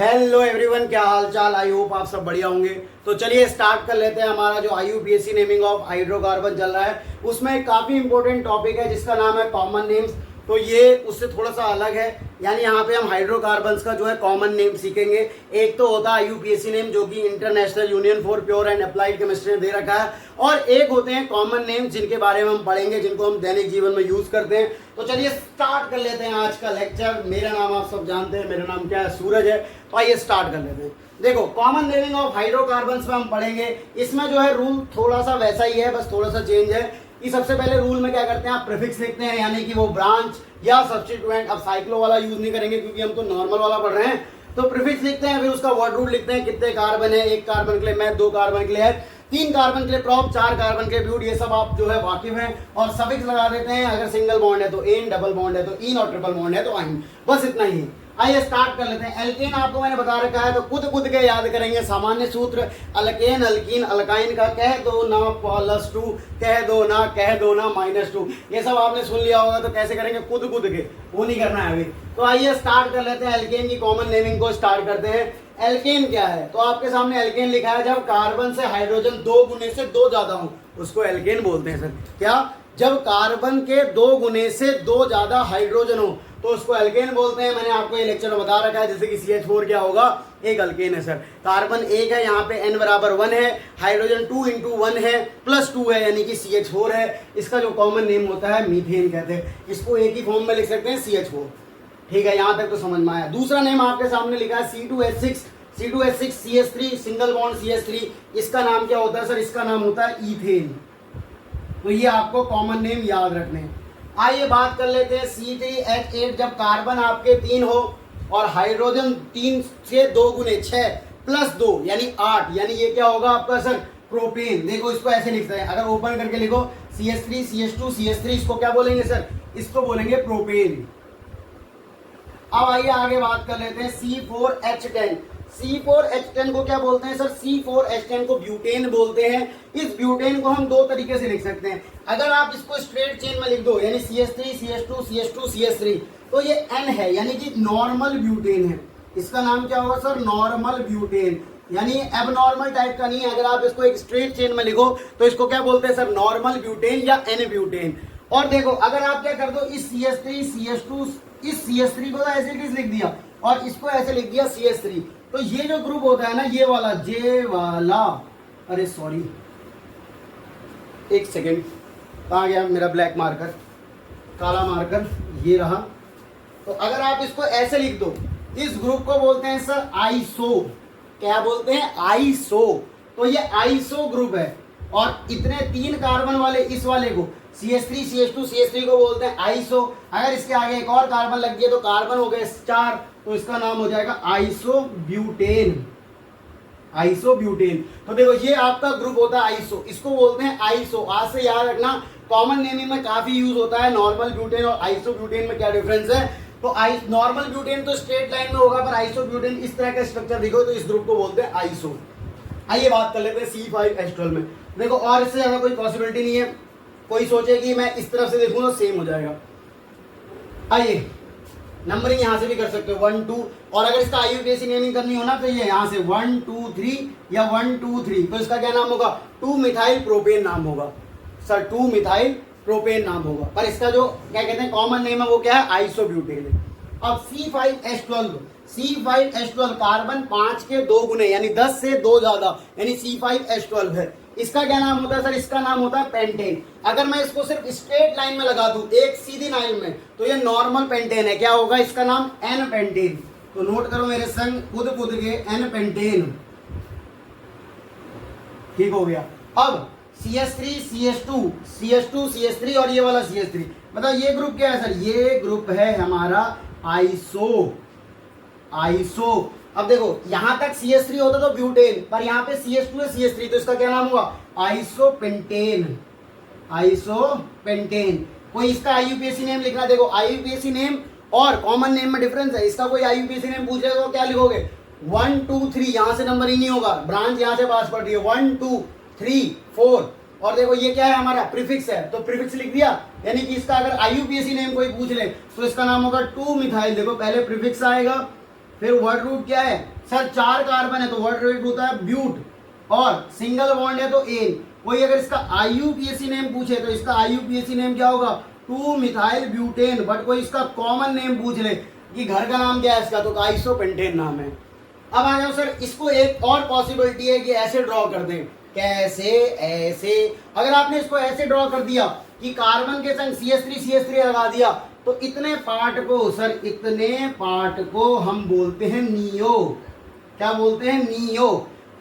Hello everyone, क्या हाल चाल। I hope आप सब बढ़िया होंगे। तो चलिए स्टार्ट कर लेते हैं। हमारा जो IUPAC नेमिंग ऑफ हाइड्रोकार्बन चल रहा है उसमें एक काफ़ी इंपॉर्टेंट टॉपिक है जिसका नाम है कॉमन नेम्स। तो ये उससे थोड़ा सा अलग है, यानी यहाँ पे हम हाइड्रोकार्बन्स का जो है कॉमन नेम सीखेंगे। एक तो होता है IUPAC नेम जो कि international union for pure and applied chemistry ने दे रखा है, और एक होते हैं कॉमन नेम जिनके बारे में हम पढ़ेंगे, जिनको हम दैनिक जीवन में यूज करते हैं। तो चलिए स्टार्ट कर लेते हैं आज का लेक्चर। मेरा नाम आप सब जानते हैं, मेरा नाम क्या है, सूरज है। तो आइए स्टार्ट कर लेते हैं। देखो, कॉमन नेमिंग ऑफ हाइड्रोकार्बन्स में हम पढ़ेंगे। इसमें जो है रूल थोड़ा सा वैसा ही है, बस थोड़ा सा चेंज है कि सबसे पहले रूल में क्या करते हैं, आप प्रीफिक्स लिखते हैं, यानी कि वो ब्रांच या सब्स्टिट्यूएंट। अब साइक्लो वाला यूज नहीं करेंगे क्योंकि हम तो नॉर्मल वाला पढ़ रहे हैं। तो प्रीफिक्स लिखते हैं, फिर उसका वर्ड रूट लिखते हैं, कितने कार्बन है, एक कार्बन के लिए मैथ, दो कार्बन के लिए है, तीन कार्बन के लिए प्रॉप, चार कार्बन के लिए ब्यूट। ये सब आप जो है वाकिफ हैं। और सफिक्स लगा देते हैं, अगर सिंगल बॉन्ड है तो एन, डबल बॉन्ड है तो इन, और ट्रिपल बॉन्ड है तो आइन। बस इतना ही। आइए स्टार्ट कर लेते हैं। एल्केन आपको मैंने बता रखा है, तो खुद के याद करेंगे। सामान्य सूत्र अल्केन, अल्कीन, अल्काइन का कह दो ना +2, कह दो ना -2। ये सब आपने सुन लिया होगा। तो कैसे करेंगे, खुद के, वो नहीं करना है अभी। तो आइए स्टार्ट कर लेते हैं। एल्केन की कॉमन नेमिंग को स्टार्ट करते हैं। एल्केन क्या है, तो आपके सामने एल्केन लिखा है, जब कार्बन से हाइड्रोजन दो गुने से दो ज्यादा हो उसको एल्केन बोलते हैं। सर क्या, जब कार्बन के दो गुने से दो ज्यादा हाइड्रोजन हो तो उसको एल्केन बोलते हैं। मैंने आपको ये लेक्चर में बता रखा है, जैसे कि CH4 क्या होगा, एक अल्केन है सर। कार्बन एक है, यहाँ पे N बराबर 1 है, हाइड्रोजन 2 × 1 है, +2 है, यानी कि CH4 है। इसका जो कॉमन नेम होता है मीथेन कहते हैं। इसको एक ही फॉर्म में लिख सकते हैं, CH4। ठीक है, यहाँ तक तो समझ में आया। दूसरा नेम आपके सामने लिखा है C2H6, C2H6 CH3, single bond CH3। इसका नाम क्या होता है सर, इसका नाम होता है ईथेन। तो ये आपको कॉमन नेम याद रखने हैं। आइए बात कर लेते हैं C3H8, जब कार्बन आपके 3 हो और हाइड्रोजन 3 से 2 गुने 6 +2 यानी 8, यानी ये क्या होगा आपका सर, प्रोपेन। देखो इसको ऐसे लिखते हैं, अगर ओपन करके लिखो CH3 CH2 CH3, इसको क्या बोलेंगे सर, इसको बोलेंगे प्रोपेन। अब आइए आगे बात कर लेते हैं C4H10। C4H10 को क्या बोलते हैं सर, C4H10 को ब्यूटेन बोलते हैं। इस ब्यूटेन को हम दो तरीके से लिख सकते हैं। अगर आप इसको स्ट्रेट चेन में लिख दो, यानी CH3 CH2 CH2 CH3, तो ये N है, यानी कि नॉर्मल ब्यूटेन है। इसका नाम क्या होगा सर, नॉर्मल ब्यूटेन, यानी एबनॉर्मल टाइप का नहीं है। अगर आप इसको एक स्ट्रेट चेन में लिखो तो इसको क्या बोलते हैं सर, नॉर्मल ब्यूटेन या N ब्यूटेन। और देखो, अगर आप क्या कर दो, इस CH3 CH2 इस CH3 को तो ऐसे लिख दिया और इसको ऐसे लिख दिया CH3, तो ये जो ग्रुप होता है ना, ये वाला J वाला, अरे सॉरी एक सेकेंड, कहाँ गया मेरा ब्लैक मार्कर, काला मार्कर, ये रहा। तो अगर आप इसको ऐसे लिख दो, इस ग्रुप को बोलते हैं सर आइसो। क्या बोलते हैं, आइसो। तो ये आइसो ग्रुप है। और इतने 3 कार्बन वाले इस वाले को CH3 CH2 CH3 को बोलते हैं आइसो। अगर इसके आगे एक और कार्बन लग गया तो कार्बन हो गए 4, तो इसका नाम हो जाएगा आइसोब्यूटेन। आइसोब्यूटेन। तो देखो ये आपका ग्रुप होता है आइसो, इसको बोलते हैं आइसो। आज से याद रखना, कॉमन नेमिंग में काफी यूज होता है। नॉर्मल ब्यूटेन और आइसोब्यूटेन में क्या डिफरेंस है, तो नॉर्मल ब्यूटेन तो स्ट्रेट लाइन में होगा, पर आइसोब्यूटेन इस तरह का स्ट्रक्चर दिखो तो इस ग्रुप को बोलते हैं आइसो। आइए बात कर लेते हैं C5H12 में। देखो, और इससे ज्यादा कोई पॉसिबिलिटी नहीं है। कोई सोचे कि मैं इस तरफ से देखूं तो सेम हो जाएगा। आइए नंबरिंग यहां से भी कर सकते हो 1 2, और अगर इसका IUPAC नेमिंग करनी हो ना तो ये यहां से 1 2 3 या 1 2 3, तो इसका क्या नाम होगा, 2 मिथाइल प्रोपेन नाम होगा सर, 2 मिथाइल प्रोपेन नाम होगा। पर इसका जो क्या कहते हैं कॉमन नेम है वो क्या है, आइसोब्यूटेन। अब C5H12 कार्बन 5 के 2 गुने, यानी 10 से 2 ज्यादा, यानी C5H12 है। इसका क्या नाम होता है सर, इसका नाम होता है पेंटेन। अगर मैं इसको सिर्फ स्ट्रेट लाइन में लगा दूं, एक सीधी लाइन में, तो ये नॉर्मल पेंटेन है। क्या होगा, इसका नाम N पेंटेन। तो नोट करो मेरे संग, खुद के N पेंटेन। ठीक हो गया। अब CH3 CH2 CH2 CH3 और ये वाला CH3, मतलब ये ग्रुप क्या है सर, ये ग्रुप है हमारा आइसो। अब देखो, यहां तक CH3 होता तो ब्यूटेन, पर यहाँ पे CH2 है CH3, तो इसका क्या नाम होगा, आइसोपेंटेन। कोई इसका IUPAC नेम लिखना। देखो, IUPAC नेम और कॉमन नेम में डिफरेंस है। इसका कोई IUPAC नेम पूछेगा तो क्या लिखोगे, 1 2 3, यहां से नंबर ही नहीं होगा, ब्रांच यहां से पास पड़ रही है, 1 2 3 4। और देखो ये क्या है, हमारा प्रीफिक्स है, तो प्रीफिक्स लिख दिया, यानी कि इसका अगर IUPAC नेम कोई पूछ ले तो इसका नाम होगा 2 मिथाइल। देखो पहले प्रीफिक्स आएगा, फिर वर्ड रूट क्या है सर, 4 कार्बन है तो वर्ड रूट होता है ब्यूट, और सिंगल बॉन्ड है तो एन। कोई अगर इसका आईयूपीएसी नेम पूछे तो इसका आईयूपीएसी नेम क्या होगा, 2 मिथाइल ब्यूटेन। बट कोई इसका कॉमन नेम पूछ ले कि घर का नाम क्या है इसका, तो आइसोपेंटेन नाम है। अब आ जाओ सर, इसको एक और पॉसिबिलिटी है कि ऐसे ड्रॉ कर दें। कैसे, ऐसे। अगर आपने इसको ऐसे ड्रॉ कर दिया कि कार्बन के संग CH3 लगा दिया, तो इतने पार्ट को सर, इतने पार्ट को हम बोलते हैं नियो। क्या बोलते हैं, नियो।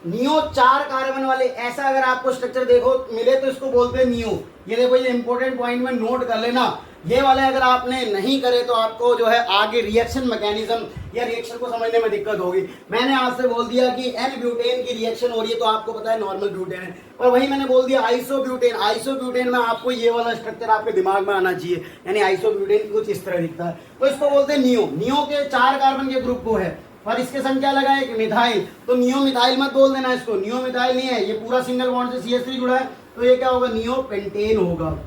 नियो 4 कार्बन वाले ऐसा अगर आपको स्ट्रक्चर देखो मिले तो इसको बोलते हैं नियो। ये देखो, ये इंपॉर्टेंट पॉइंट में नोट कर लेना। ये वाले अगर आपने नहीं करे तो आपको जो है आगे रिएक्शन मैकेनिज्म या रिएक्शन को समझने में दिक्कत होगी। मैंने आज से बोल दिया कि एन ब्यूटेन की रिएक्शन हो रही है तो आपको पता है नॉर्मल ब्यूटेन है, और वही मैंने बोल दिया आइसोब्यूटेन। आइसोब्यूटेन में आपको ये वाला स्ट्रक्चर आपके दिमाग में आना चाहिए, यानी आइसोब्यूटेन कुछ इस तरह दिखता है, तो इसको बोलते हैं नियो। नियो के 4 कार्बन के ग्रुप को है और इसके संख्या लगा है कि मिथाइल, तो नियो मिथाइल मत बोल देना इसको, नियो मिथाइल नहीं है, ये पूरा सिंगल बॉन्ड से CH3 जुड़ा है, तो ये क्या होगा, नियो पेंटेन होगा,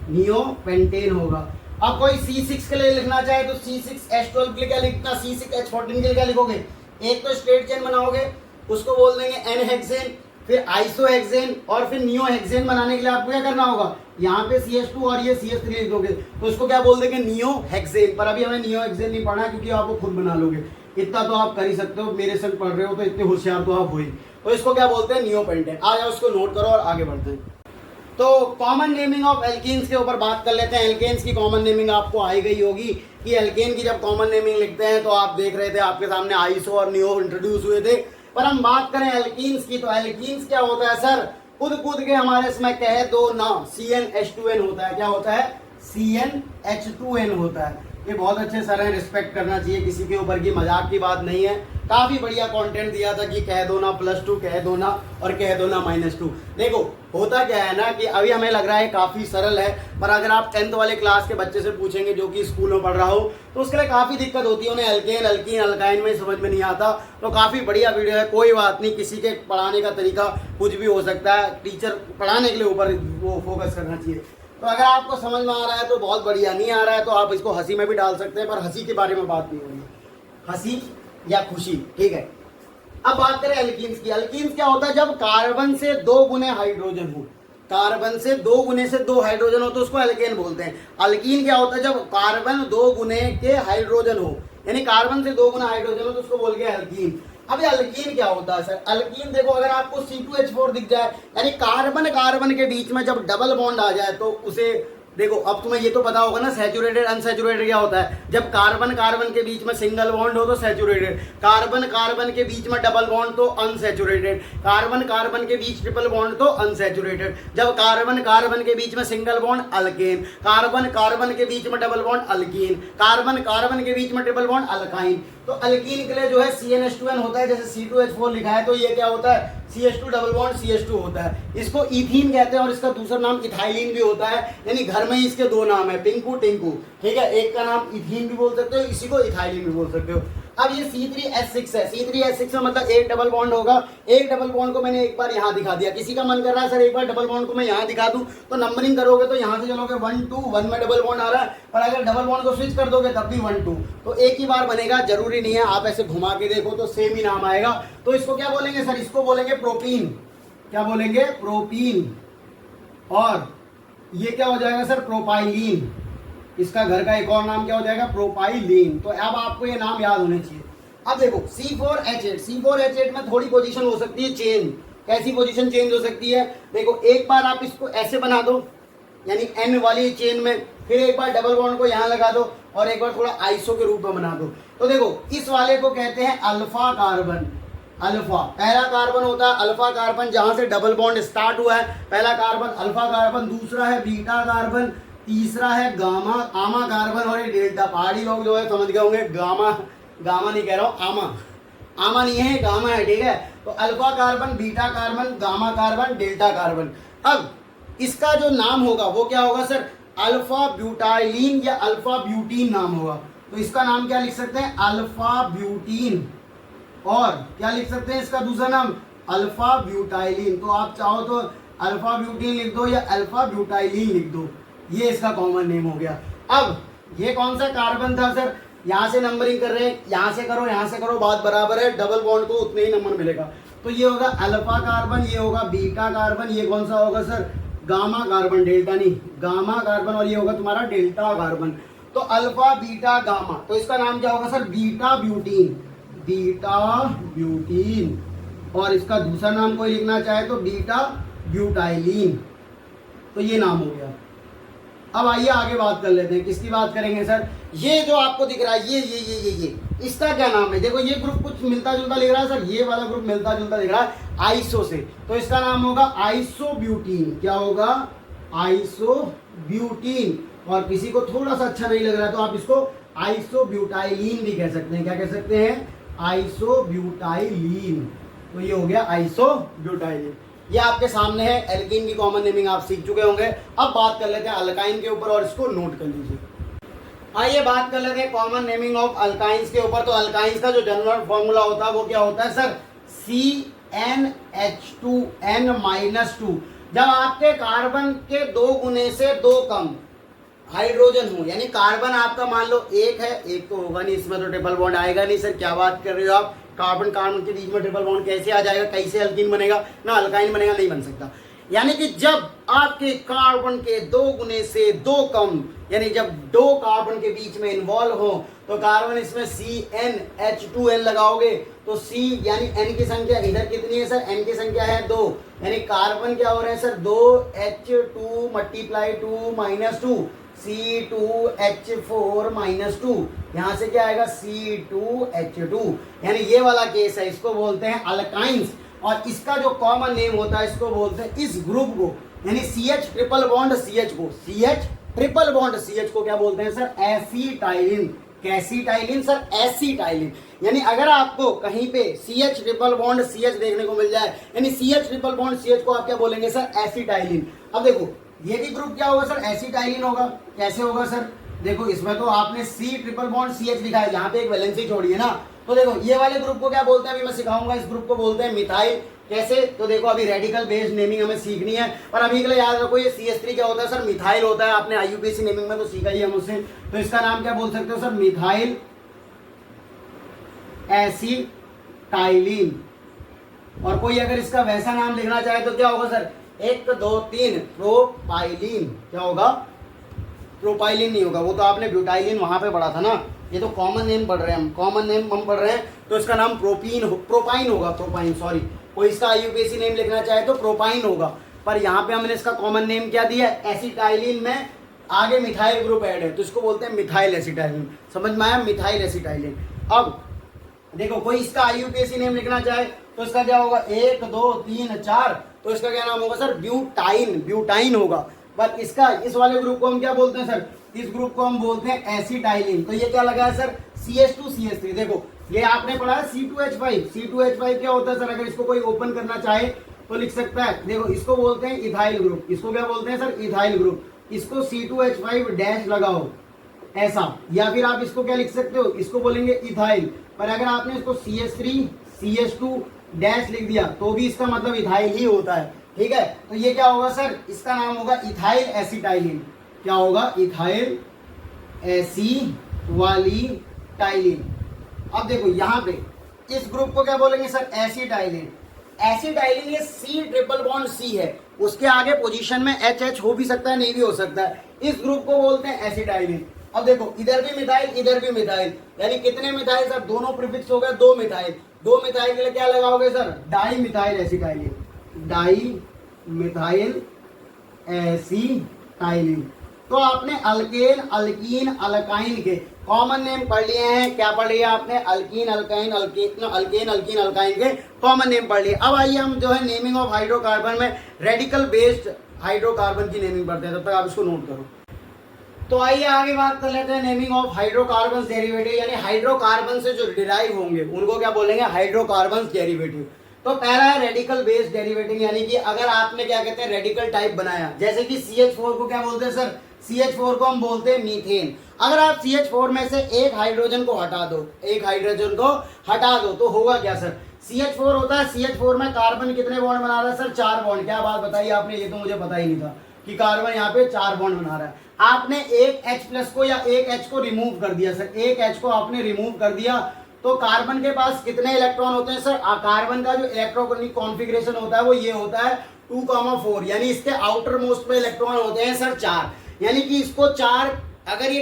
नियो पेंटेन होगा। अब कोई C6 के लिए लिखना चाहे तो C6H12 के लिए क्या लिखना, C6H14 के लिए क्या लिखोगे, एक तो स्ट्रेट चेन बनाओगे उसको बोल देंगे एन हेक्सेन, फिर आइसो हेक्सेन, और फिर नियो हेक्सेन बनाने के लिए आपको क्या करना होगा, यहाँ पे CH2 और ये CH3 लिख दोगे, तो उसको क्या बोल देंगे, नियो हेक्सेन। पर अभी हमें नियो हेक्सेन नहीं पढ़ना क्योंकि आप वो खुद बना लोगे, इतना तो आप कर ही सकते हो, मेरे संग पढ़ रहे हो तो इतने होशियार तो आप हो ही। तो इसको क्या बोलते हैं, नियो पेंटेन। आ जाओ उसको नोट करो और आगे बढ़ते हैं। तो कॉमन नेमिंग ऑफ एल्केन्स के ऊपर बात कर लेते हैं। एल्केन्स की कॉमन नेमिंग आपको आई गई होगी कि एल्केन की जब कॉमन नेमिंग लिखते हैं तो आप देख रहे थे आपके सामने आइसो और नियो इंट्रोड्यूस हुए थे। पर हम बात करें एल्कीन्स की, तो एल्कीन्स क्या होता है सर, कूद के हमारे इसमें कहे दो ना, CnH2n होता है। क्या होता है, CnH2n होता है। ये बहुत अच्छे सर हैं, रिस्पेक्ट करना चाहिए, किसी के ऊपर की मजाक की बात नहीं है। काफी बढ़िया कंटेंट दिया था कि कह दो ना +2, कह दो ना, और कह दो ना -2। देखो होता क्या है ना कि अभी हमें लग रहा है काफी सरल है, पर अगर आप 10th वाले क्लास के बच्चे से पूछेंगे जो कि स्कूल में पढ़ रहा हो तो उसके लिए काफी दिक्कत होती है, उन्हें एल्केन अल्कीन अल्काइन में समझ में नहीं आता। तो काफी बढ़िया वीडियो है, कोई बात नहीं, किसी के पढ़ाने का तरीका कुछ भी हो सकता है, टीचर पढ़ाने के लिए ऊपर वो फोकस करना चाहिए। तो अगर आपको समझ में आ रहा है तो बहुत बढ़िया, नहीं आ रहा है तो आप इसको हंसी में भी डाल सकते हैं, पर हंसी के बारे में बात नहीं होगी, हंसी या खुशी, ठीक है। अब बात करें एल्कीन्स की। एल्कीन्स क्या होता है, जब कार्बन से 2 गुने हाइड्रोजन हो, कार्बन से 2 गुने से 2 हाइड्रोजन हो तो उसको एल्केन बोलते हैं। अल्कीन क्या होता है, जब कार्बन 2 गुने के हाइड्रोजन हो, यानी कार्बन से 2 गुना हाइड्रोजन हो तो उसको बोल गया एल्कीन। अब ये अल्कीन क्या होता है सर, अल्कीन देखो अगर आपको C2H4 दिख जाए, यानी कार्बन कार्बन के बीच में जब डबल बॉन्ड आ जाए तो उसे देखो, अब तुम्हें ये तो पता होगा ना सैचुरेटेड अनसैचुरेटेड क्या होता है। जब कार्बन कार्बन के बीच में सिंगल बॉन्ड हो तो सैचुरेटेड, कार्बन कार्बन के बीच में डबल बॉन्ड तो अनसैचुरेटेड, कार्बन कार्बन के बीच ट्रिपल बॉन्ड तो अनसैचुरेटेड, जब कार्बन कार्बन के बीच में single bond alkane, carbon carbon के बीच में double bond alkyne, carbon carbon के बीच में ट्रिपल बॉन्ड अल्काइन। तो अल्कीन के लिए जो है CnH2n होता है, जैसे C2H4 लिखा है तो ये क्या होता है, CH2 डबल बॉन्ड CH2 होता है। इसको इथीन कहते हैं और इसका दूसरा नाम इथाइलिन भी होता है, यानी घर में ही इसके 2 नाम है, पिंकू टिंकू, ठीक है। एक का नाम इथीन भी बोल सकते हो, इसी को इथाइलिन भी बोल सकते हो। अब ये C3H6 है, C3H6 में मतलब एक डबल बॉन्ड होगा, एक डबल बॉन्ड को मैंने एक बार यहाँ दिखा दिया। किसी का मन कर रहा है सर एक बार डबल बॉन्ड को मैं यहाँ दिखा दूं, तो नंबरिंग करोगे तो यहाँ से चलोगे 1 2 1 में डबल बॉन्ड आ रहा है, पर अगर डबल बॉन्ड को स्विच कर दोगे तब भी 1 2, तो एक ही बार बनेगा, जरूरी नहीं है, आप ऐसे घुमा के देखो तो सेम ही नाम आएगा। तो इसको क्या बोलेंगे सर, इसको बोलेंगे प्रोपीन। क्या बोलेंगे, प्रोपीन। और ये क्या हो जाएगा सर, प्रोपाइलीन। इसका घर का एक और नाम क्या हो जाएगा, प्रोपाइलीन। तो अब आपको ये नाम याद होने चाहिए। अब देखो C4H8, C4H8 में थोड़ी पोजीशन हो सकती है चेंज। कैसी पोजीशन चेंज हो सकती है, देखो एक बार आप इसको ऐसे बना दो, यानी N वाली चेन में, फिर एक बार डबल बॉन्ड को यहाँ लगा दो और एक बार थोड़ा आइसो के रूप में बना दो। तो देखो इस वाले को कहते हैं अल्फा कार्बन। अल्फा पहला कार्बन होता है, अल्फा कार्बन जहां से डबल बॉन्ड स्टार्ट हुआ है, पहला कार्बन अल्फा कार्बन, दूसरा है बीटा कार्बन, तीसरा है गामा आमा कार्बन, और ये डेल्टा। पहाड़ी लोग जो है समझ गए होंगे, गामा गामा नहीं कह रहा हूँ, आमा आमा नहीं है, गामा है, ठीक है। तो alpha carbon, beta carbon, gamma carbon, delta carbon. अब इसका जो नाम होगा वो क्या होगा सर, अल्फा ब्यूटाइलिन या अल्फा ब्यूटीन नाम होगा। तो इसका नाम क्या लिख सकते हैं, अल्फा ब्यूटीन, और क्या लिख सकते हैं इसका दूसरा नाम, अल्फा ब्यूटाइलिन। तो आप चाहो तो अल्फा ब्यूटीन लिख दो या अल्फा ब्यूटाइलिन लिख दो, ये इसका कॉमन नेम हो गया। अब ये कौन सा कार्बन था सर, यहाँ से नंबरिंग कर रहे हैं, यहाँ से करो, बात बराबर है, डबल बॉन्ड को उतने ही नंबर मिलेगा। तो ये होगा अल्फा कार्बन, ये होगा बीटा कार्बन, ये कौन सा होगा सर, गामा कार्बन, डेल्टा नहीं, गामा कार्बन, और ये होगा तुम्हारा डेल्टा कार्बन। तो अल्फा बीटा गामा, तो इसका नाम क्या होगा sir, beta butene, beta butene. और इसका दूसरा नाम कोई लिखना चाहे तो बीटा ब्यूटाइलिन। तो ये नाम हो गया। अब आइए आगे बात कर लेते हैं, किसकी बात करेंगे सर, ये जो आपको दिख रहा है ये इसका क्या नाम है, देखो ये ग्रुप कुछ मिलता जुलता लिख रहा है सर, ये वाला ग्रुप मिलता जुलता लिख रहा है आइसो से, तो इसका नाम होगा आइसोब्यूटीन। क्या होगा, आइसोब्यूटीन। और किसी को थोड़ा सा अच्छा नहीं लग रहा है तो आप इसको आइसोब्यूटाइलिन भी कह सकते हैं। क्या कह सकते हैं, आइसोब्यूटाइलिन। तो ये हो गया आइसोब्यूटाइलिन। ये आपके सामने है, एल्कीन की कॉमन नेमिंग आप सीख चुके होंगे। अब बात कर लेते हैं अल्काइन के ऊपर, और इसको नोट कर लीजिए। आइए बात कर लेते हैं कॉमन नेमिंग ऑफ अल्काइंस के ऊपर। तो अल्काइंस का जो जनरल फॉर्मूला होता है वो क्या होता है सर, CnH2n-2। जब आपके कार्बन के 2 गुने से 2 कम हाइड्रोजन हो, यानी कार्बन आपका मान लो 1 है, 1 तो होगा नहीं, इसमें तो ट्रिपल बॉन्ड आएगा नहीं सर, क्या बात कर रहे हो आप, कार्बन कार्बन के बीच में ट्रिपल बॉन्ड कैसे आ जाएगा, कैसे अल्कीन बनेगा, ना अल्काइन बनेगा, नहीं बन सकता। यानी कि जब आपके कार्बन के 2 गुने से 2 कम, यानी जब 2 कार्बन के बीच में इन्वॉल्व हो, तो कार्बन इसमें CnH2n लगाओगे तो C यानी N की संख्या इधर कितनी है सर, N की संख्या है 2, यानी कार्बन क्या हो रहे हैं sir, 2H2 multiply 2 minus 2 C2H4 minus 2, यहाँ से क्या आएगा C2H2, यानी ये वाला केस है, इसको बोलते हैं अल्काइंस। और इसका जो कॉमन नेम होता है इसको बोलते हैं, इस ग्रुप को यानी CH ट्रिपल बॉन्ड CH को, CH ट्रिपल बॉन्ड CH को क्या बोलते हैं सर, एसिटाइलिन। कैसिटाइलिन सर, एसिटाइलिन। यानी अगर आपको कहीं पे CH ट्रिपल बॉन्ड CH देखने को मिल जाए, यानी CH ट्रिपल बॉन्ड CH को आप क्या बोलेंगे सर, एसिटाइलिन। अब देखो ये भी ग्रुप क्या होगा सर, एसिटाइलिन होगा। कैसे होगा सर, देखो इसमें तो आपने C ट्रिपल बॉन्ड CH लिखा है, यहाँ पे एक वैलेंसी छोड़ी है ना, तो देखो ये वाले ग्रुप को क्या बोलते हैं, अभी मैं सिखाऊंगा, इस ग्रुप को बोलते हैं मिथाइल। कैसे, तो देखो अभी रेडिकल बेस्ड नेमिंग हमें सीखनी है, पर अभी के लिए याद रखो ये CH3 क्या होता है सर, मिथाइल होता है। आपने IUPAC नेमिंग में तो सीखा ही है मुझसे, तो इसका नाम क्या बोल सकते हो सर, मिथाइल एसिटाइलिन। और कोई अगर इसका वैसा नाम लिखना चाहे तो क्या होगा सर, 1 2 3 प्रोपाइलिन। क्या होगा, प्रोपाइलिन नहीं होगा, वो तो आपने ब्यूटाइलिन वहां पे पढ़ा था ना, ये तो कॉमन नेम पढ़ रहे हैं हम, कॉमन नेम हम पढ़ रहे हैं, तो इसका नाम प्रोपाइन होगा, प्रोपाइन सॉरी। कोई इसका IUPAC नेम लिखना चाहे तो प्रोपाइन होगा, पर यहाँ पे हमने इसका कॉमन नेम क्या दिया, एसिटाइलिन में आगे मिथाइल ग्रुप ऐड है तो इसको बोलते हैं मिथाइल एसिटाइलिन। समझ में आया, मिथाइल एसिटाइलिन। अब देखो कोई इसका IUPAC नेम लिखना चाहे तो इसका क्या होगा, 1 2 3 4, तो इसका क्या नाम होगा सर, ब्यूटाइन, ब्यूटाइन होगा। बट इसका इस वाले ग्रुप को हम क्या बोलते हैं सर, इस ग्रुप को हम बोलते हैं एसिटाइलिन। तो ये क्या लगा है सर, CH2 CH3। देखो ये आपने पढ़ा है C2H5, C2H5 क्या होता है सर, अगर इसको कोई ओपन करना चाहे तो लिख सकता है, देखो इसको बोलते हैं इथाइल ग्रुप, इसको क्या बोलते हैं सर, इथाइल ग्रुप। इसको C2H5 डैश लगाओ ऐसा, या फिर आप इसको क्या लिख सकते हो, इसको बोलेंगे इथाइल। पर अगर आपने इसको CH3 CH2 डैश लिख दिया तो भी इसका मतलब इथाइल ही होता है, ठीक है। तो ये क्या होगा सर, इसका नाम होगा इथाइल एसिटाइलिन। क्या होगा, इथाइल एसिटाइलिन। अब देखो यहाँ पे इस ग्रुप को क्या बोलेंगे सर, एसिटाइलिन। एसिटाइलिन ये C ट्रिपल बॉन्ड C है, उसके आगे पोजीशन में HH हो भी सकता है, नहीं भी हो सकता है, इस ग्रुप को बोलते हैं एसिटाइलिन। अब देखो इधर भी मिथाइल इधर भी मिथाइल, यानी कितने मिथाइल सर, दोनों प्रीफिक्स हो गए, 2 मिथाइल। 2 मिथाइल के लिए क्या लगाओगे sir, di methyl acetylene, di methyl acetylene. तो आपने अल्केन अल्कीन अल्काइन के कॉमन नेम पढ़ लिए हैं। क्या पढ़ लिया आपने, alkyne alkyne alkane alkene alkyne के कॉमन नेम पढ़ लिए। अब आइए हम जो है नेमिंग ऑफ हाइड्रोकार्बन में रेडिकल बेस्ड हाइड्रोकार्बन की नेमिंग पढ़ते हैं, तब तक आप इसको नोट करो। तो आइए आगे बात कर लेते हैं नेमिंग ऑफ हाइड्रोकार्बन डेरिवेटिव, यानी हाइड्रोकार्बन से जो डिराइव होंगे उनको क्या बोलेंगे, हाइड्रोकार्बन डेरिवेटिव। तो पहला है रेडिकल बेस्ड डेरिवेटिव, यानी कि अगर आपने क्या कहते हैं रेडिकल टाइप बनाया, जैसे कि CH4 को क्या बोलते हैं सर, CH4 को हम बोलते हैं मीथेन। अगर आप CH4 में से एक हाइड्रोजन को हटा दो, एक हाइड्रोजन को हटा दो तो होगा क्या सर, CH4 होता है, CH4 में कार्बन कितने बॉन्ड बना रहा है सर, 4 बॉन्ड। क्या बात बताई आपने, ये तो मुझे पता ही नहीं था कि कार्बन यहाँ पे 4 बॉन्ड बना रहा है। आपने एक H+ को या एक H को रिमूव कर दिया सर, एक H को आपने रिमूव कर दिया, तो कार्बन के पास कितने इलेक्ट्रॉन होते हैं सर? कार्बन का जो इलेक्ट्रॉनिक कॉन्फ़िगरेशन होता है वो ये होता है 2,4, यानी इसके आउटर मोस्ट पे इलेक्ट्रॉन होते हैं सर 4, यानी कि इसको 4 अगर ये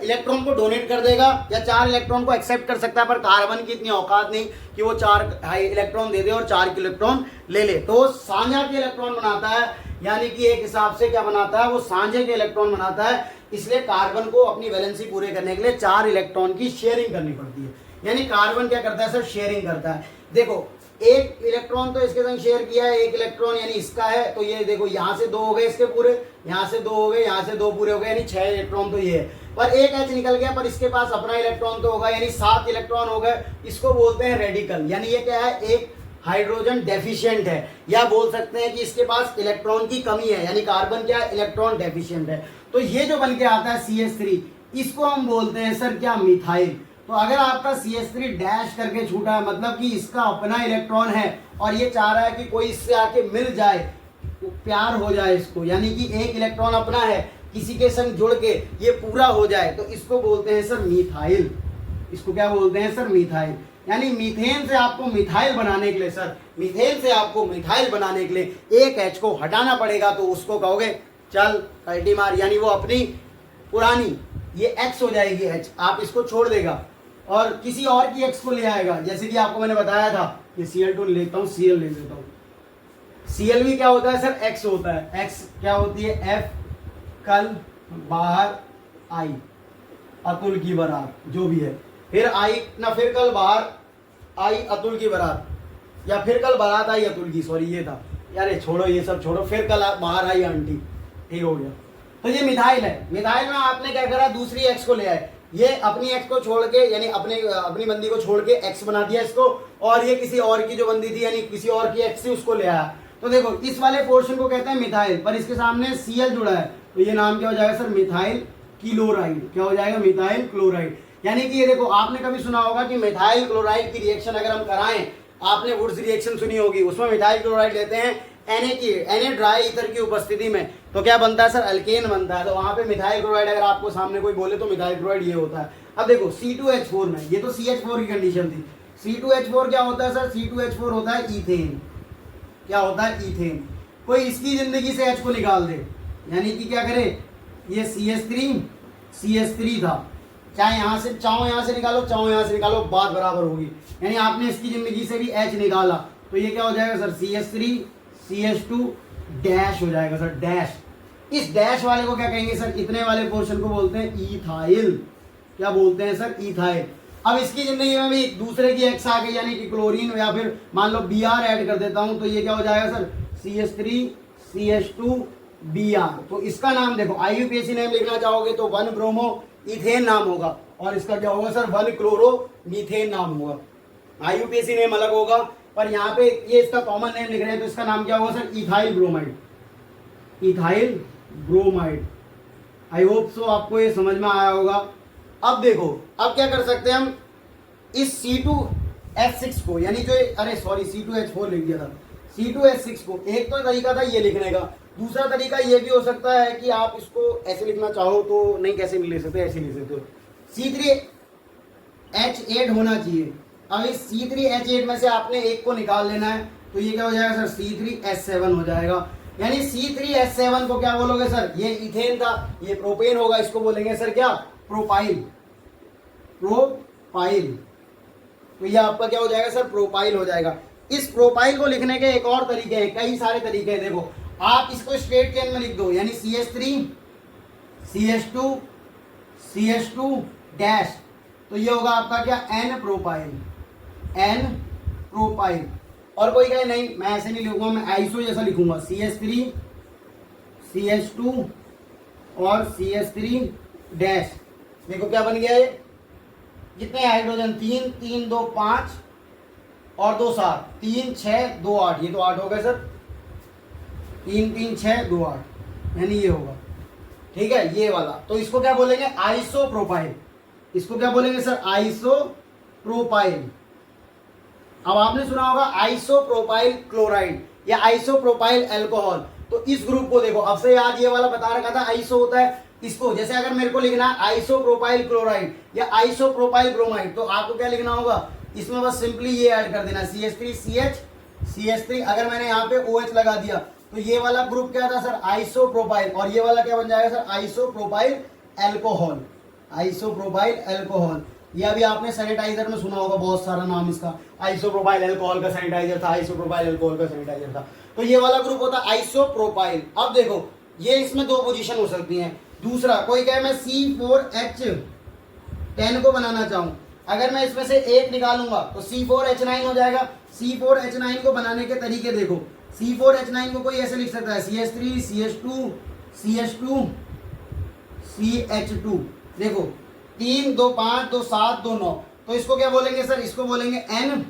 इलेक्ट्रॉन को डोनेट कर देगा या 4 इलेक्ट्रॉन को एक्सेप्ट कर सकता है, पर कार्बन की इतनी औकात नहीं कि वो 4 इलेक्ट्रॉन दे दे और 4 इलेक्ट्रॉन ले ले, तो वो साझा के इलेक्ट्रॉन बनाता है, यानी कि एक हिसाब से क्या बनाता है, वो साझे के इलेक्ट्रॉन बनाता है। इसलिए कार्बन को अपनी वैलेंसी पूरे करने के लिए 4 इलेक्ट्रॉन की शेयरिंग करनी पड़ती है, यानी कार्बन क्या करता है सर? शेयरिंग करता है। देखो एक इलेक्ट्रॉन तो इसके संग शेयर किया है, एक इलेक्ट्रॉन यानी इसका है, तो ये देखो यहाँ से 2 हो गए इसके पूरे, यहाँ से 2 हो गए, यहाँ से 2 पूरे हो गए, यानी 6 इलेक्ट्रॉन तो ये है। पर एक H निकल गया, पर इसके पास अपना इलेक्ट्रॉन तो होगा, यानी 7 इलेक्ट्रॉन हो गए। इसको बोलते हैं रेडिकल, यानी ये क्या है? एक हाइड्रोजन डेफिशिएंट है, या बोल सकते हैं कि इसके पास इलेक्ट्रॉन की कमी है, यानी कार्बन क्या है? इलेक्ट्रॉन डेफिशिएंट है। तो ये जो बन के आता है CH3, इसको हम बोलते हैं सर क्या? मिथाइल। तो अगर आपका CH3 डैश करके छूटा है, मतलब कि इसका अपना इलेक्ट्रॉन है और ये चाह रहा है कि कोई इससे आके मिल जाए, तो प्यार हो जाए इसको, यानी कि एक इलेक्ट्रॉन अपना है किसी के संग जुड़ के ये पूरा हो जाए, तो इसको बोलते हैं सर मिथाइल। इसको क्या बोलते हैं सर? मिथाइल। यानी मीथेन से आपको मिथाइल बनाने के लिए सर, मीथेन से आपको मिथाइल बनाने के लिए एक H को हटाना पड़ेगा, तो उसको कहोगे चल कल्टी मार, यानी वो अपनी पुरानी ये X हो जाएगी H, आप इसको छोड़ देगा और किसी और की X को ले आएगा। जैसे कि आपको मैंने बताया था, ये Cl2 लेता हूँ, Cl ले लेता हूँ। Cl भी क्या होता है सर? X होता है। X क्या होती है? F कल बाहर I, अतुल की बारात, जो भी है, फिर I ना, फिर कल बाहर आई अतुल की बारात, या फिर कल बारात आई अतुल की, सॉरी ये था यार, ये छोड़ो, ये सब छोड़ो, फिर कल बाहर आई आंटी, ठीक हो गया। तो ये मिथाइल है। मिथाइल में आपने क्या करा? दूसरी X को ले आए, ये अपनी X को छोड़ के, यानी अपनी बंदी को छोड़ के X बना दिया इसको, और ये किसी और की जो बंदी थी, यानी किसी और की X थी, उसको ले आया। तो देखो इस वाले पोर्शन को कहते हैं मिथाइल, पर इसके सामने Cl जुड़ा है, तो ये नाम क्या हो जाएगा सर? Methyl chloride. क्या हो जाएगा? Methyl chloride. यानी कि ये देखो, आपने कभी सुना होगा कि मिथाइल क्लोराइड की रिएक्शन अगर हम कराएं, आपने वुड्स रिएक्शन सुनी होगी, उसमें मिथाइल क्लोराइड लेते हैं Na ड्राई ईथर की उपस्थिति में, तो क्या बनता है सर? अल्केन बनता है। तो वहां पे मिथाइल क्लोराइड अगर आपको सामने कोई बोले तो मिथाइल क्लोराइड ये होता है। अब देखो C2H4 में, ये तो CH4 की कंडीशन थी, C2H4 क्या होता है सर? C2H4 होता है ईथेन। क्या होता है? ईथेन। कोई इसकी जिंदगी से H को निकाल दे, यानी कि क्या करे? ये CH3 था, चाहे यहाँ से चाहो यहाँ से निकालो, चाहो यहाँ से निकालो, बात बराबर होगी। यानी आपने इसकी जिंदगी से भी H निकाला, तो ये क्या हो जाएगा सर? CH3 CH2 डैश हो जाएगा सर, डैश। इस डैश वाले को क्या कहेंगे सर? इतने वाले पोर्शन को बोलते हैं ईथाइल। क्या बोलते हैं सर? ईथाइल। अब इसकी जिंदगी में भी दूसरे की X आ गई, यानी कि क्लोरीन, या फिर मान लो Br ऐड कर देता हूं, तो ये क्या हो जाएगा सर? CH3 CH2 Br। तो इसका नाम देखो, IUPAC नेम लिखना चाहोगे तो 1 ब्रोमो इथेन नाम होगा, और इसका क्या होगा सर? 1 क्लोरो मीथेन नाम होगा। IUPAC नेम अलग होगा, पर यहाँ पे ये इसका कॉमन नेम लिख रहे हैं, तो इसका नाम क्या होगा sir? Ethyl bromide. Ethyl bromide. I hope so आपको ये समझ में आया होगा। अब देखो, अब क्या कर सकते हैं हम? इस C2H6 को, यानी जो, अरे सॉरी C2H4 लिख दिया था, C2H6 को, एक तो तरीका था ये लिखने का, दूसरा तरीका ये भी हो सकता है कि आप इसको ऐसे लिखना चाहो तो, नहीं कैसे लिख सकते, ऐसे लिख सकते हो, C3H8 होना चाहिए। अब इस C3H8 में से आपने एक को निकाल लेना है, तो ये क्या हो जाएगा सर? C3H7 हो जाएगा। यानी C3H7 को क्या बोलोगे सर? ये इथेन था, ये प्रोपेन होगा, इसको बोलेंगे सर क्या? प्रोपाइल। प्रोपाइल। तो ये आपका क्या हो जाएगा सर? प्रोपाइल हो जाएगा। इस प्रोपाइल को लिखने के एक और तरीके हैं, कई सारे तरीके हैं। देखो, आप इसको स्ट्रेट चेन में लिख दो, यानी CH3 CH2 CH2 डैश, तो ये होगा आपका क्या? N propyl. N propyl. और कोई कहे नहीं, मैं ऐसे नहीं लिखूंगा, मैं आइसो जैसा लिखूंगा, CH3 CH2 और CH3 डैश। देखो क्या बन गया ये? कितने हाइड्रोजन? 3 3 2 5 और 2 7, 3 6 2 8, ये तो 8 हो गए सर, 3 3 6 2 8, यानी ये होगा, ठीक है, ये वाला। तो इसको क्या बोलेंगे? आइसोप्रोपाइल। इसको क्या बोलेंगे सर? आइसोप्रोपाइल। अब आपने सुना होगा आइसोप्रोपाइल क्लोराइड या आइसोप्रोपाइल अल्कोहल, तो इस ग्रुप को देखो, अब से याद ये वाला बता रखा था आइसो होता है इसको, जैसे अगर मेरे को लिखना है आइसोप्रोपाइल क्लोराइड या आइसोप्रोपाइल ब्रोमाइड, तो आपको क्या लिखना होगा, इसमें बस सिंपली ये ऐड कर देना CH3 अगर मैंने यहाँ पे OH लगा दिया तो ये वाला ग्रुप क्या था सर, आइसोप्रोपाइल, और ये वाला क्या बन जाएगा सर, आइसोप्रोपाइल अल्कोहल। ये अभी आपने सैनिटाइजर में सुना होगा बहुत सारा नाम इसका, आइसोप्रोपाइल अल्कोहल का सैनिटाइजर था, आइसोप्रोपाइल अल्कोहल का सैनिटाइजर था। तो ये वाला ग्रुप होता है आइसोप्रोपाइल। अब देखो ये इसमें दो पोजीशन हो सकती हैं। दूसरा, कोई कहे मैं C4H10 को बनाना चाहूं, अगर मैं इसमें से एक निकालूंगा तो C4H9 हो जाएगा। C4H9 को बनाने के तरीके देखो, C4H9 को कोई ऐसे लिख सकता है CH3 CH2 CH2 CH2, देखो 3 2 5 2 7 2 9, तो इसको क्या बोलेंगे सर, इसको बोलेंगे N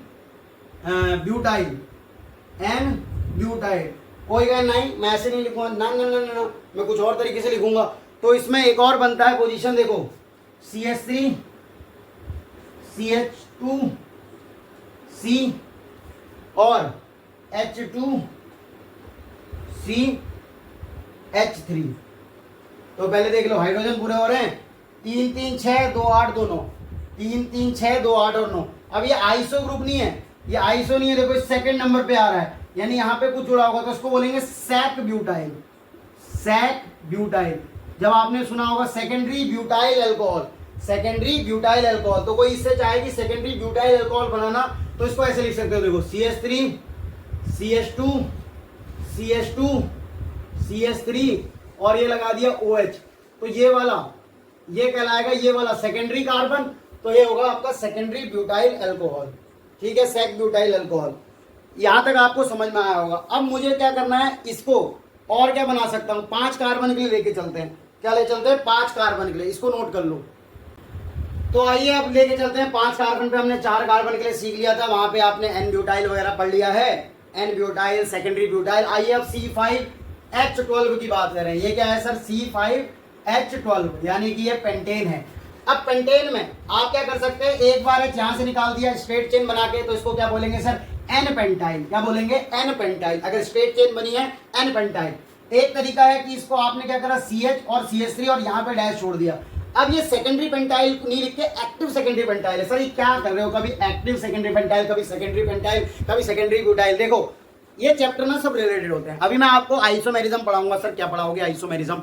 ब्यूटाइल। कोई कहे नहीं मैं ऐसे नहीं लिखूंगा, ना ना ना ना, मैं कुछ और तरीके से लिखूंगा। तो इसमें एक और बनता है पोजीशन, देखो CH3 CH2 C और H2 CH3। तो पहले देख लो हाइड्रोजन पूरे हो रहे हैं, 3 3 6 2 8 2 9, 3 3 6 2 8 और 9। अब ये आइसो ग्रुप नहीं है, ये आइसो नहीं है, देखो सेकंड नंबर पे आ रहा है, यानी यहाँ पे कुछ जुड़ा होगा तो इसको बोलेंगे सैक ब्यूटाइल। जब आपने सुना होगा सेकेंडरी ब्यूटाइल अल्कोहल, तो कोई इससे चाहे कि सेकेंडरी ब्यूटाइल अल्कोहल बनाना, तो इसको ऐसे लिख सकते हो, देखो CH3 CH2 CH3 और ये लगा दिया OH, तो ये वाला ये कहलाएगा, ये वाला सेकेंडरी कार्बन, तो ये होगा आपका सेकेंडरी ब्यूटाइल अल्कोहल। ठीक है, सेक ब्यूटाइल अल्कोहल। यहां तक आपको समझ में आया होगा। अब मुझे क्या करना है, इसको और क्या बना सकता हूं, 5 कार्बन के लिए लेके चलते हैं। क्या ले चलते हैं, 5 कार्बन के लिए, इसको नोट कर लो। तो आइए अब लेके चलते हैं 5 कार्बन पे। हमने 4 कार्बन के लिए सीख लिया था, वहां पे आपने N ब्यूटाइल वगैरह पढ़ लिया है, N ब्यूटाइल सेकेंडरी ब्यूटाइल। आइए अब C5H12 की बात करें। ये क्या है सर, C5H12, यानी कि ये पेंटेन है। अब पेंटेन में आप क्या कर सकते हैं, एक बार यहां से निकाल दिया स्ट्रेट चेन बना के, तो इसको क्या बोलेंगे सर, N पेंटाइल। क्या बोलेंगे, N पेंटाइल। अगर स्ट्रेट चेन बनी है N पेंटाइल। एक तरीका है कि इसको आपने क्या करा, CH और CH3 और यहाँ पे डैश छोड़ दिया। अब ये सेकेंडरी पेंटाइल नहीं लिख के एक्टिव सेकेंडरी पेंटाइल है। सर ये क्या कर रहे हो, कभी एक्टिव सेकेंडरी पेंटाइल, कभी सेकेंडरी पेंटाइल, कभी सेकेंडरी ब्यूटाइल। देखो ये चैप्टर ना सब रिलेटेड होते हैं। अभी मैं आपको आइसोमेरिज्म पढ़ाऊंगा। सर क्या पढ़ाओगे, आइसोमेरिज्म,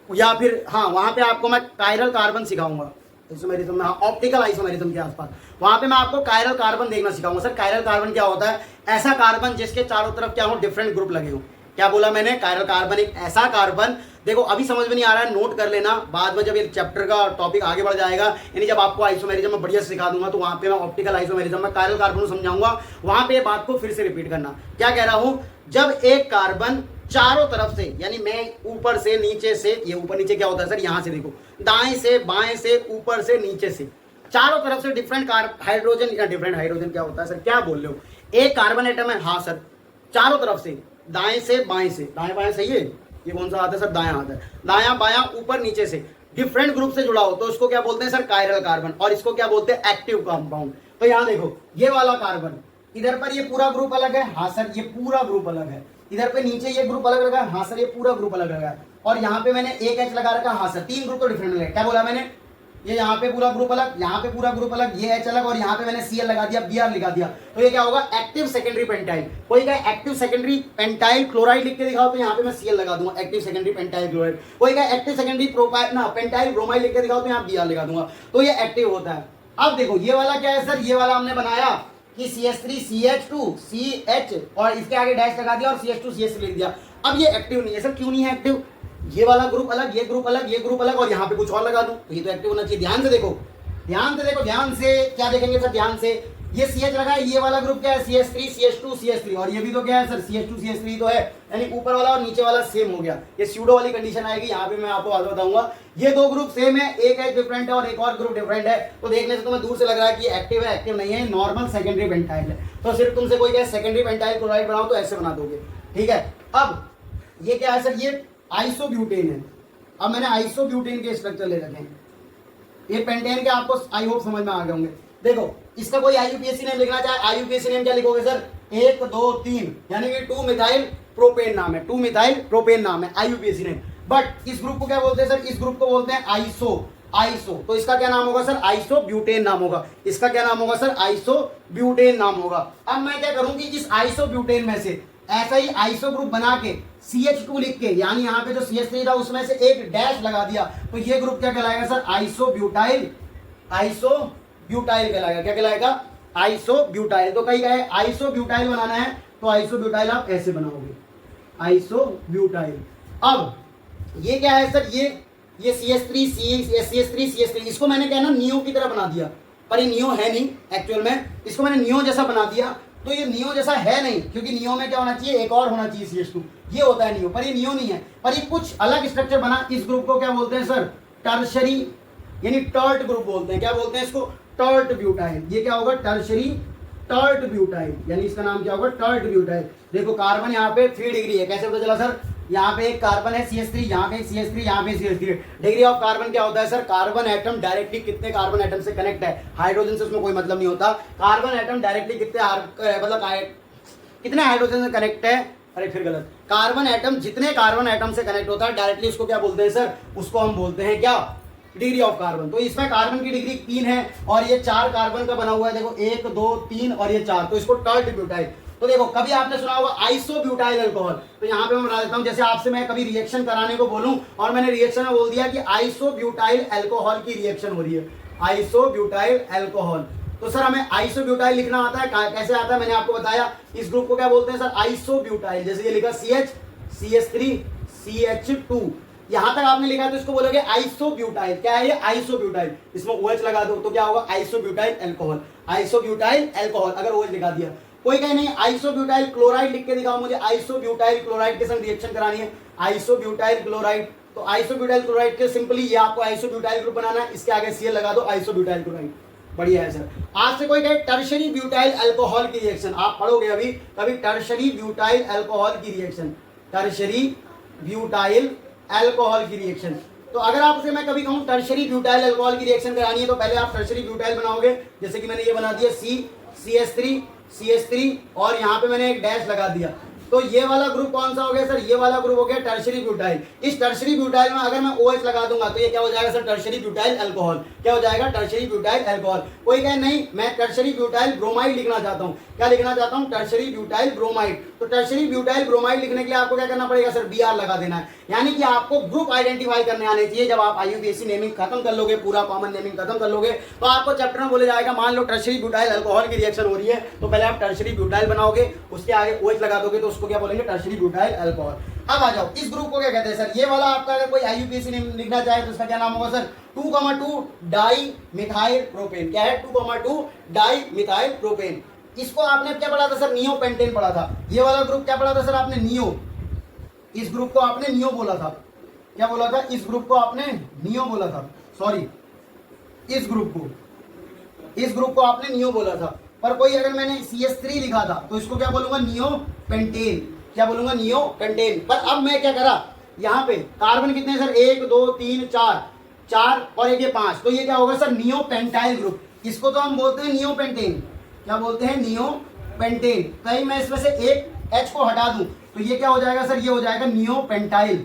या फिर हाँ वहां पे आपको मैं कायरल कार्बन सिखाऊंगा आइसोमेरिज्म में, ऑप्टिकल आइसोमेरिज्म के आसपास। वहां पे मैं आपको कायरल कार्बन देखना सिखाऊंगा। सर कायरल कार्बन क्या होता है, ऐसा कार्बन जिसके चारों तरफ क्या हो, डिफरेंट ग्रुप लगे हो। क्या बोला मैंने, कायरल कार्बन एक ऐसा कार्बन। देखो अभी समझ में नहीं आ रहा है, नोट कर लेना, बाद में जब ये चैप्टर का टॉपिक आगे बढ़ जाएगा, यानी जब आपको आइसोमेरिज्म में बढ़िया सिखा दूंगा, तो वहां पे मैं ऑप्टिकल आइसोमेरिज्म में कायरल कार्बन को समझाऊंगा। वहां पे बात को फिर से रिपीट करना। क्या कह रहा हूं, जब एक कार्बन चारों तरफ से, यानी मैं ऊपर से नीचे से, ये ऊपर नीचे क्या होता है सर, यहां से देखो, दाएं से बाएं से, ऊपर से नीचे से, चारों तरफ से डिफरेंट हाइड्रोजन, या डिफरेंट हाइड्रोजन क्या होता है सर, क्या बोल रहे हो, एक कार्बन एटम है, हाँ सर, चारों तरफ से, दाएं से बाएं से, दाएं बाएं सही है, ये कौन सा आता है सर, दायां आता है, दायां बायां ऊपर नीचे से डिफरेंट ग्रुप से जुड़ा हो, तो उसको क्या बोलते हैं सर, कायरल कार्बन। और इसको क्या बोलते हैं, एक्टिव कंपाउंड। तो यहां देखो ये वाला कार्बन, इधर पर ये पूरा ग्रुप अलग है, हाँ सर ये पूरा ग्रुप अलग है, इधर पे नीचे ये ग्रुप अलग लगा है, हाँ सर ये पूरा ग्रुप अलग लगा है, और यहाँ पे मैंने एक H लगा रखा, हाँ सर 3 ग्रुप तो डिफरेंट लगे। क्या बोला मैंने, ये यहाँ पे पूरा ग्रुप अलग, यहाँ पे पूरा ग्रुप अलग, ये H अलग, और यहाँ पे मैंने Cl लगा दिया, Br लिखा दिया, तो ये क्या होगा, एक्टिव सेकेंडरी पेंटाइल। कोई कहे एक्टिव सेकेंडरी पेंटाइल क्लोराइड लिख के दिखाओ, तो यहाँ पे मैं Cl लगा दूंगा, एक्टिव सेकेंडरी पेंटाइल क्लोराइड। कोई कहे एक्टिव सेकेंडरी प्रोपाइल ना पेंटाइल ब्रोमाइड लिख के दिखाओ, तो यहाँ Br लिखा दूंगा, तो ये एक्टिव होता है। अब देखो ये वाला क्या है सर, ये वाला हमने बनाया कि CH3 CH2 CH और इसके आगे डैश लगा दिया और CH2 CH3 लिख दिया। अब ये एक्टिव नहीं है सर, क्यों नहीं है एक्टिव, ये वाला ग्रुप अलग, ये ग्रुप अलग, ये ग्रुप अलग, और यहाँ पे कुछ और लगा दूं, तो ये तो एक्टिव होना चाहिए। ध्यान से देखो, ध्यान से देखो, ध्यान से क्या देखेंगे सर, ध्यान से, ये CH लगा है, ये वाला ग्रुप क्या है, CH3 CH2 CH3, और ये भी तो क्या है सर, CH2 CH3 तो है, यानी ऊपर वाला और नीचे वाला सेम हो गया। ये स्यूडो वाली कंडीशन आएगी, यहाँ पे मैं आपको आज बताऊंगा। ये दो ग्रुप सेम है, एक H डिफरेंट है और एक और ग्रुप डिफरेंट है, तो देखने से तुम्हें दूर से लग रहा है कि एक्टिव है, एक्टिव नहीं है, नॉर्मल सेकेंडरी पेंटाइल है। तो सिर्फ तुमसे कोई कहे सेकेंडरी पेंटाइल क्लोराइड बनाओ, तो ऐसे बना दोगे, ठीक है। अब ये क्या है सर, ये आइसोब्यूटेन है। अब मैंने आइसोब्यूटेन के स्ट्रक्चर ले रखे हैं, ये पेंटेन के आपको आई होप समझ में आ गए होंगे। देखो इसका कोई आईयूपीएसी नेम लिखना चाहे, आईयूपीएसी नेम क्या लिखोगे सर, 1 2 3, यानी कि 2 मिथाइल प्रोपेन नाम है, 2 मिथाइल प्रोपेन नाम है आईयूपीएसी नेम। बट इस ग्रुप को क्या बोलते हैं सर, इस ग्रुप को बोलते हैं आइसो। आइसो तो इसका क्या नाम होगा सर, आइसोब्यूटेन नाम होगा। इसका क्या नाम होगा सर, आइसोब्यूटेन नाम होगा। अब मैं क्या करूं कि इस आइसोब्यूटेन में से ऐसा ही आइसो ग्रुप बना के CH2 लिख के, यानी यहाँ पे जो CH3 था उसमें से एक डैश लगा दिया, तो ये ग्रुप क्या कहलाएगा सर, आइसोब्यूटाइल। आइसोब्यूटाइल कहलाएगा, क्या कहलाएगा, आइसोब्यूटाइल। तो कहीं है आइसोब्यूटाइल बनाना है तो आइसोब्यूटाइल आप ऐसे बनाओगे, आइसोब्यूटाइल। अब ये क्या है सर, ये CH3 इसको मैंने क्या है ना नियो की तरह बना दिया, पर ये नियो है नहीं एक्चुअल में, इसको मैंने नियो जैसा बना दिया। तो ये नियो जैसा है नहीं, क्योंकि नियो में क्या होना चाहिए, एक और होना चाहिए CH2, ये होता है नियो, पर ये नियो नहीं है, पर ये कुछ अलग स्ट्रक्चर बना। इस ग्रुप को क्या बोलते हैं सर, टर्शरी, यानी टर्ट ग्रुप बोलते हैं। क्या बोलते हैं इसको, टर्ट ब्यूटाइल। ये क्या होगा, टर्शरी टर्ट ब्यूटाइल, यानी इसका नाम क्या होगा, टर्ट ब्यूटाइल। देखो कार्बन यहाँ पे 3 डिग्री है, कैसे पता चला सर, यहाँ पे एक कार्बन है CH3, यहाँ पे CH3, यहाँ पे CH3। डिग्री ऑफ कार्बन क्या होता है सर, कार्बन एटम डायरेक्टली कितने कार्बन एटम से कनेक्ट है, हाइड्रोजन से उसमें कोई मतलब नहीं होता। कार्बन एटम डायरेक्टली कितने मतलब कितने हाइड्रोजन से कनेक्ट है, अरे फिर गलत, कार्बन एटम जितने कार्बन एटम से कनेक्ट होता है डायरेक्टली, उसको क्या बोलते हैं सर, उसको हम बोलते हैं क्या, डिग्री ऑफ कार्बन। तो इसमें कार्बन की डिग्री 3 है और ये 4 कार्बन का बना हुआ है, देखो 1 2 3 और ये 4, तो इसको टर्ट ब्यूटाइल। तो देखो कभी आपने सुना होगा आइसोब्यूटाइल अल्कोहल, तो यहाँ पे मैं बता देता हूँ, जैसे आपसे मैं कभी रिएक्शन कराने को बोलूं और मैंने रिएक्शन में बोल दिया कि आइसोब्यूटाइल अल्कोहल की रिएक्शन हो रही है, आइसोब्यूटाइल अल्कोहल, तो सर हमें आइसोब्यूटाइल लिखना आता है, कैसे आता है मैंने आपको बताया। इस ग्रुप को क्या बोलते हैं सर, आइसोब्यूटाइल। जैसे ये लिखा CH3 CH2, यहां तक आपने लिखा है तो इसको बोलोगे आइसोब्यूटाइल। क्या है ये, आइसोब्यूटाइल। इसमें OH लगा दो तो क्या होगा, आइसोब्यूटाइल अल्कोहल, आइसोब्यूटाइल अल्कोहल। अगर OH लिखा दिया, कोई कहे नहीं आइसोब्यूटाइल क्लोराइड लिख के दिखाओ मुझे, आइसोब्यूटाइल क्लोराइड के संग रिएक्शन करानी है, आइसोब्यूटाइल क्लोराइड। तो आइसोब्यूटाइल क्लोराइड के सिंपली ये आपको आइसोब्यूटाइल ग्रुप बनाना है, इसके आगे Cl लगा दो, आइसोब्यूटाइल क्लोराइड। बढ़िया है सर। आज से कोई कहे टर्शरी ब्यूटाइल अल्कोहल की रिएक्शन, आप पढ़ोगे अभी कभी टर्शरी ब्यूटाइल अल्कोहल की रिएक्शन, टर्शरी ब्यूटाइल अल्कोहल की रिएक्शन। तो अगर आपसे मैं कभी कहूं टर्शरी ब्यूटाइल अल्कोहल की रिएक्शन करानी है, तो पहले आप टर्शरी ब्यूटाइल बनाओगे, जैसे कि मैंने ये बना दिया CH3 और यहाँ पे मैंने एक डैश लगा दिया। तो ये वाला ग्रुप कौन सा हो गया सर, ये वाला ग्रुप हो गया टर्शरी ब्यूटाइल। इस टर्शरी ब्यूटाइल में अगर मैं OH लगा दूंगा तो ये क्या हो जाएगा सर, टर्शरी ब्यूटाइल अल्कोहल। क्या हो जाएगा, टर्शरी ब्यूटाइल अल्कोहल। कोई कहे नहीं मैं टर्शरी ब्यूटाइल ब्रोमाइड लिखना चाहता हूँ, क्या लिखना चाहता हूँ, टर्शरी ब्यूटाइल ब्रोमाइड। तो टर्शरी ब्यूटाइल ब्रोमाइड लिखने के लिए आपको क्या करना पड़ेगा सर, BR लगा देना है, यानी कि आपको ग्रुप आइडेंटिफाई करने आने चाहिए। जब आप IUPAC नेमिंग खत्म कर लोगे, पूरा कॉमन नेमिंग खत्म कर लोगे, तो आपको चैप्टर में बोले जाएगा, मान लो टर्शरी ब्यूटाइल अल्कोहल की रिएक्शन हो रही है, तो पहले आप टर्शरी ब्यूटाइल बनाओगे, उसके आगे OH लगा दोगे, तो उसको क्या बोलेंगे, टर्शरी ब्यूटाइल अल्कोहल। अब आ जाओ इस ग्रुप को क्या कहते हैं सर, ये वाला आपका अगर कोई IUPAC नेम लिखना चाहे तो इसका क्या नाम होगा सर, 2,2 डाई मिथाइल प्रोपेन। क्या है, 2,2 डाई मिथाइल प्रोपेन। इसको आपने क्या पढ़ा था सर, नियो पेंटेन पढ़ा था। ये वाला ग्रुप क्या पढ़ा था सर आपने, नियो। इस ग्रुप को आपने नियो बोला था, क्या बोला था, इस ग्रुप को आपने नियो बोला था, सॉरी इस ग्रुप को आपने नियो बोला था। पर कोई अगर मैंने CH3 लिखा था तो इसको क्या बोलूंगा, नियो पेंटेन। क्या बोलूंगा, नियो पेंटेन। पर अब मैं क्या करा, यहाँ पे कार्बन कितने सर, 1 2 3 4 और एक ये 5, तो ये क्या होगा सर, नियो पेंटाइल ग्रुप। इसको तो हम बोलते हैं नियो पेंटेन। क्या बोलते हैं, नियो पेंटेन। कहीं मैं इसमें से एक H को हटा दूं तो ये क्या हो जाएगा सर, ये हो जाएगा नियो पेंटाइल।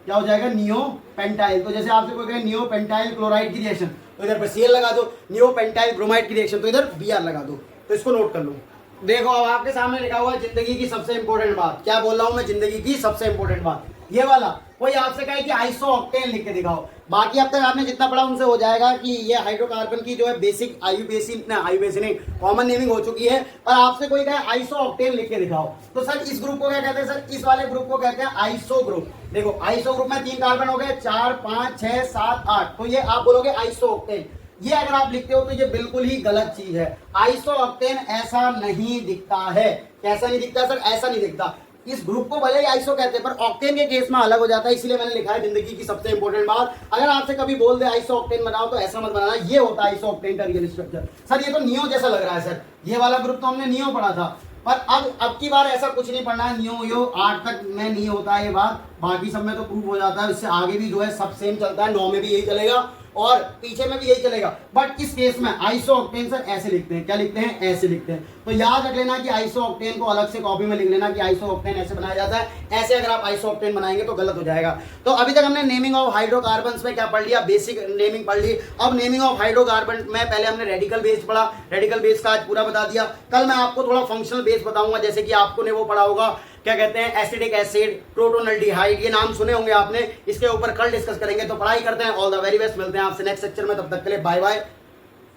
क्या हो जाएगा, नियो पेंटाइल। तो जैसे आपसे कोई कहे नियो पेंटाइल क्लोराइड की रिएक्शन, तो इधर पर Cl लगा दो, नियो पेंटाइल ब्रोमाइड की रिएक्शन, तो इधर Br लगा दो। तो इसको नोट कर लो। देखो अब आपके सामने लिखा हुआ है जिंदगी की सबसे इंपॉर्टेंट बात। क्या बोल रहा हूं मैं, जिंदगी की सबसे इंपॉर्टेंट बात, ये वाला। कोई आपसे कहे कि आइसो ऑक्टेन लिख के दिखाओ, बाकी अब तक आपने जितना पढ़ा उनसे हो जाएगा कि ये हाइड्रोकार्बन की जो है बेसिक IUPAC नहीं कॉमन नेमिंग हो चुकी है। पर आपसे कोई कहे आइसो ऑक्टेन लिख के दिखाओ, तो सर इस ग्रुप को क्या कहते हैं सर, इस वाले ग्रुप को कहते हैं आइसो ग्रुप। देखो आइसो ग्रुप में 3 कार्बन हो गए, 4 5 6 7 8, तो ये आप बोलोगे आइसो ऑक्टेन। ये अगर आप लिखते हो तो ये बिल्कुल ही गलत चीज है। आइसो ऑक्टेन ऐसा नहीं दिखता है। कैसा नहीं दिखता सर, ऐसा नहीं दिखता। इस ग्रुप को भले ही आइसो कहते हैं पर ऑक्टेन के केस में अलग हो जाता है, इसलिए मैंने लिखा है जिंदगी की सबसे इंपॉर्टेंट बात। अगर आपसे कभी बोल दे आइसो ऑक्टेन बनाओ तो ऐसा मत बनाना, ये होता है आइसो ऑक्टेन का रियल स्ट्रक्चर। सर ये तो नियो जैसा लग रहा है सर, ये वाला ग्रुप तो हमने नियो पढ़ा था, पर अब की बार ऐसा कुछ नहीं पढ़ना है। नियो यो 8 तक में नहीं होता है ये बात, बाकी सब में तो प्रूव हो जाता है। इससे आगे भी जो है सब सेम चलता है, 9 में भी यही चलेगा और पीछे में भी यही चलेगा, बट इस केस में आइसोऑक्टेन सर ऐसे लिखते हैं, क्या लिखते हैं, ऐसे लिखते हैं। तो याद रख लेना कि आइसोऑक्टेन को अलग से कॉपी में लिख लेना कि आइसोऑक्टेन ऐसे बनाया जाता है, ऐसे अगर आप आइसोऑक्टेन बनाएंगे तो गलत हो जाएगा। तो अभी तक हमने नेमिंग ऑफ हाइड्रोकार्बन्स में क्या पढ़ लिया, बेसिक नेमिंग पढ़ ली। अब नेमिंग ऑफ हाइड्रोकार्बन में पहले हमने रेडिकल बेस पढ़ा, रेडिकल बेस का आज पूरा बता दिया। कल मैं आपको थोड़ा फंक्शनल बेस बताऊंगा, जैसे कि आपको ने वो पढ़ा होगा, क्या कहते हैं, एसिडिक एसिड, प्रोटोनल्डिहाइड, ये नाम सुने होंगे आपने, इसके ऊपर कल डिस्कस करेंगे। तो पढ़ाई करते हैं, ऑल द वेरी बेस्ट। मिलते हैं आपसे नेक्स्ट लेक्चर में, तब तक के लिए बाय बाय।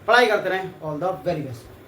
पढ़ाई करते रहें, ऑल द वेरी बेस्ट।